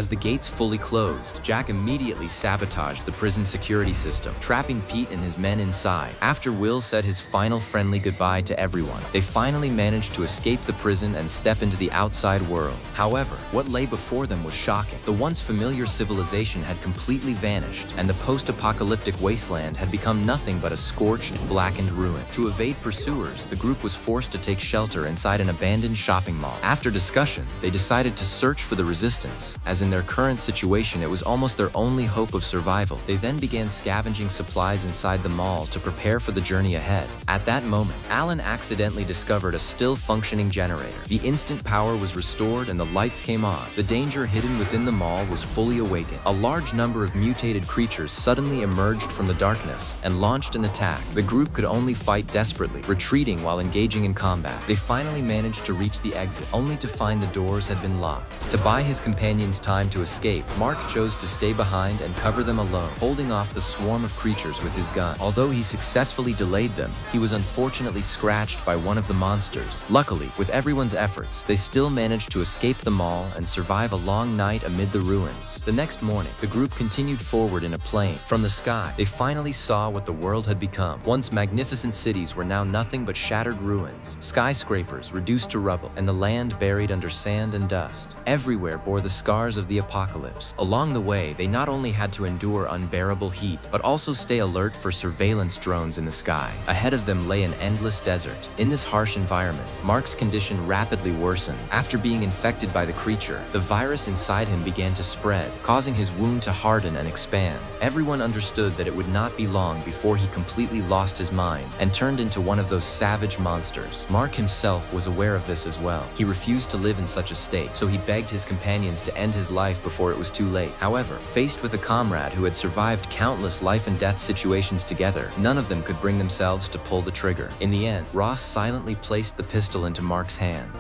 As the gates fully closed, Jack immediately sabotaged the prison security system, trapping Pete and his men inside. After Will said his final friendly goodbye to everyone, they finally managed to escape the prison and step into the outside world. However, what lay before them was shocking. The once familiar civilization had completely vanished, and the post-apocalyptic wasteland had become nothing but a scorched, blackened ruin. To evade pursuers, the group was forced to take shelter inside an abandoned shopping mall. After discussion, they decided to search for the resistance, as in their current situation it was almost their only hope of survival. They then began scavenging supplies inside the mall to prepare for the journey ahead. At that moment, Alan accidentally discovered a still-functioning generator. The instant power was restored and the lights came on. The danger hidden within the mall was fully awakened. A large number of mutated creatures suddenly emerged from the darkness and launched an attack. The group could only fight desperately, retreating while engaging in combat. They finally managed to reach the exit, only to find the doors had been locked. To buy his companions time to escape, Mark chose to stay behind and cover them alone, holding off the swarm of creatures with his gun. Although he successfully delayed them, he was unfortunately scratched by one of the monsters. Luckily, with everyone's efforts, they still managed to escape the mall and survive a long night amid the ruins. The next morning, the group continued forward in a plane. From the sky, they finally saw what the world had become. Once magnificent cities were now nothing but shattered ruins, skyscrapers reduced to rubble, and the land buried under sand and dust. Everywhere bore the scars of the apocalypse. Along the way, they not only had to endure unbearable heat, but also stay alert for surveillance drones in the sky. Ahead of them lay an endless desert. In this harsh environment, Mark's condition rapidly worsened. After being infected by the creature, the virus inside him began to spread, causing his wound to harden and expand. Everyone understood that it would not be long before he completely lost his mind and turned into one of those savage monsters. Mark himself was aware of this as well. He refused to live in such a state, so he begged his companions to end his life before it was too late. However, faced with a comrade who had survived countless life and death situations together, none of them could bring themselves to pull the trigger. In the end, Ross silently placed the pistol into Mark's hand.